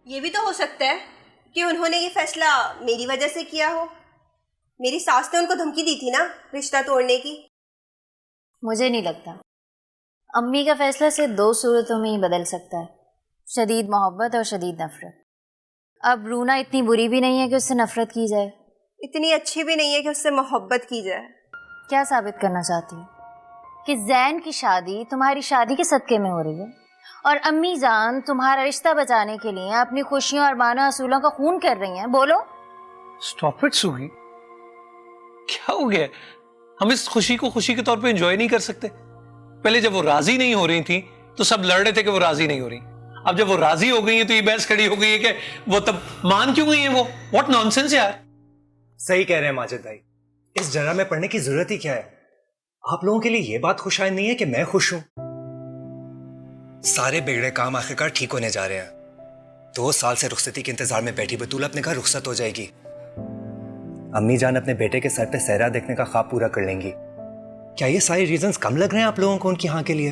ये भी तो हो सकता है कि उन्होंने ये फैसला मेरी वजह से किया हो। मेरी सास ने उनको धमकी दी थी ना रिश्ता तोड़ने की। मुझे नहीं लगता। अम्मी का फैसला सिर्फ दो सूरतों में ही बदल सकता है, शदीद मोहब्बत और शदीद नफरत। अब रूना इतनी बुरी भी नहीं है कि उससे नफरत की जाए, इतनी अच्छी भी नहीं है कि उससे मोहब्बत की जाए। क्या साबित करना चाहती है कि जैन की शादी तुम्हारी शादी के सदके में हो रही है और अम्मी जान तुम्हारा रिश्ता बचाने के लिए अपनी खुशियों और मानो असूलों का खून कर रही हैं? बोलो। स्टॉप इट सुगी, क्या हो गया? हम इस खुशी को खुशी के तौर पे एंजॉय नहीं कर सकते? पहले जब वो राजी नहीं हो रही थी तो सब लड़ रहे थे कि वो राजी नहीं हो रही। अब जब वो राजी हो गई है तो ये बहस खड़ी हो गई है कि वो तब मान क्यों गई है वो? व्हाट नॉनसेंस यार। सही कह रहे हैं माजिद भाई, इस जरा में पढ़ने की जरूरत ही क्या है? आप लोगों के लिए यह बात खुशाइन नहीं है कि मैं खुश हूं? सारे बिगड़े काम आखिरकार ठीक होने जा रहे हैं। 2 साल से रुखसती के इंतजार में बैठी बतूल अपने घर रुखसत हो जाएगी। अम्मी जान अपने बेटे के सर पे सहरा देखने का ख्वाब पूरा कर लेंगी। क्या ये सारे रीजंस कम लग रहे हैं आप लोगों को उनकी हाँ के लिए?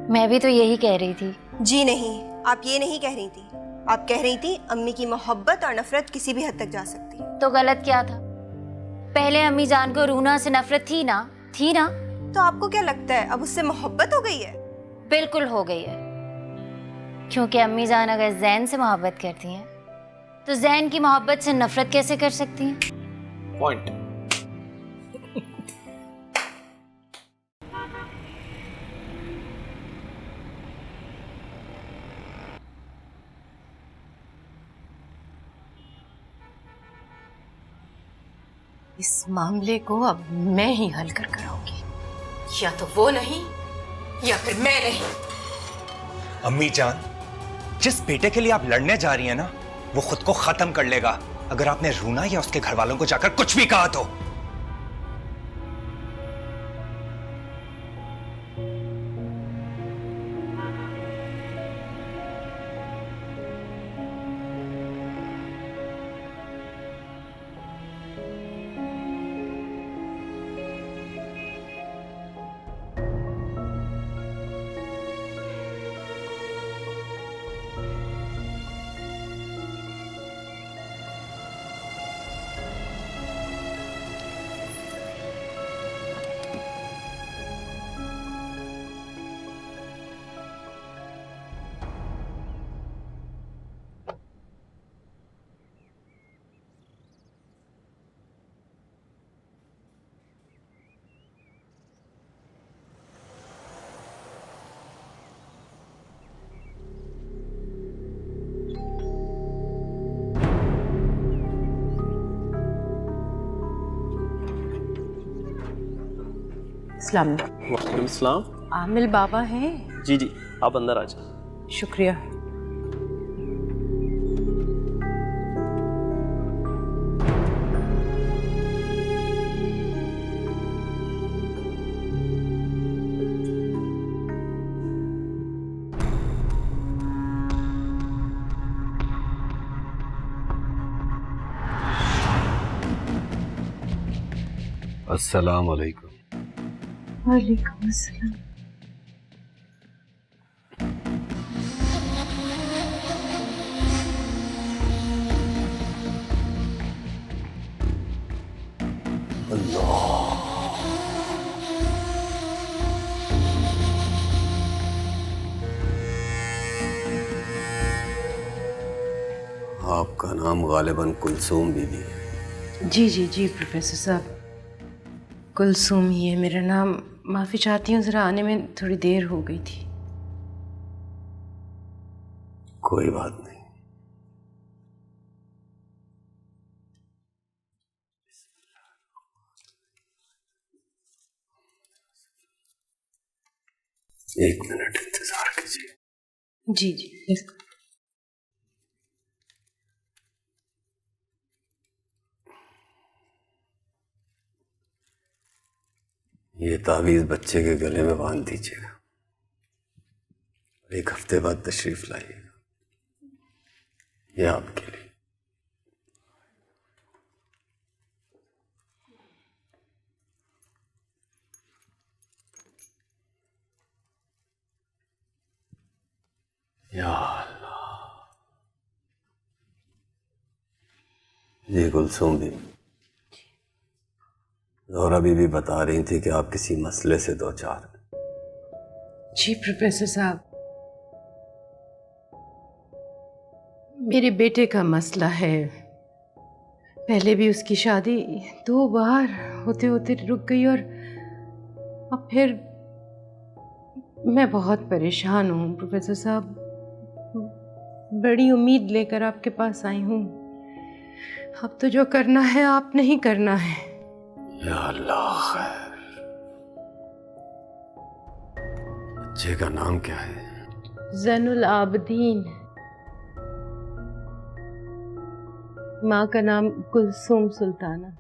मैं भी तो यही कह रही थी। जी नहीं, आप ये नहीं कह रही थी। आप कह रही थी अम्मी की मोहब्बत और नफरत किसी भी हद तक जा सकती है। तो गलत क्या था? पहले अम्मी जान को रूना से नफरत थी ना? तो आपको क्या लगता है अब उससे मोहब्बत हो गई है? बिल्कुल हो गई है, क्योंकि अम्मी जान अगर जैन से मोहब्बत करती हैं तो जैन की मोहब्बत से नफरत कैसे कर सकती हैं? पॉइंट। इस मामले को अब मैं ही हल कर कराऊंगी। या तो वो नहीं या फिर मैं नहीं। अम्मी जान, जिस बेटे के लिए आप लड़ने जा रही हैं ना, वो खुद को खत्म कर लेगा अगर आपने रूना या उसके घर वालों को जाकर कुछ भी कहा तो। अस्सलाम वालेकुम अस्सलाम। आमिल बाबा हैं? जी जी, आप अंदर आ जाए। शुक्रिया। अस्सलाम वालेकुम। वालेकुम अस्सलाम। आपका नाम गालिबन कुलसूम बीबी है? जी जी जी प्रोफेसर साहब, कुलसूम ही है मेरा नाम। माफ़ी चाहती हूँ, ज़रा आने में थोड़ी देर हो गई थी। कोई बात नहीं। एक मिनट इंतजार कीजिए। जी जी yes। ये तावीज़ बच्चे के गले में बांध दीजिएगा। 1 हफ्ते बाद तशरीफ लाइएगा। ये आपके लिए। या अल्लाह, जी कुलसुम भी, ज़ोहरा बीबी बता रही थी कि आप किसी मसले से दो चार। जी प्रोफेसर साहब, मेरे बेटे का मसला है। पहले भी उसकी शादी 2 बार होते होते रुक गई और अब फिर मैं बहुत परेशान हूँ प्रोफेसर साहब। बड़ी उम्मीद लेकर आपके पास आई हूँ। अब तो जो करना है आपने ही करना है। या अल्लाह खैर। बच्चे का नाम क्या है? ज़ैनुल आबदीन। माँ का नाम कुलसुम सुल्ताना।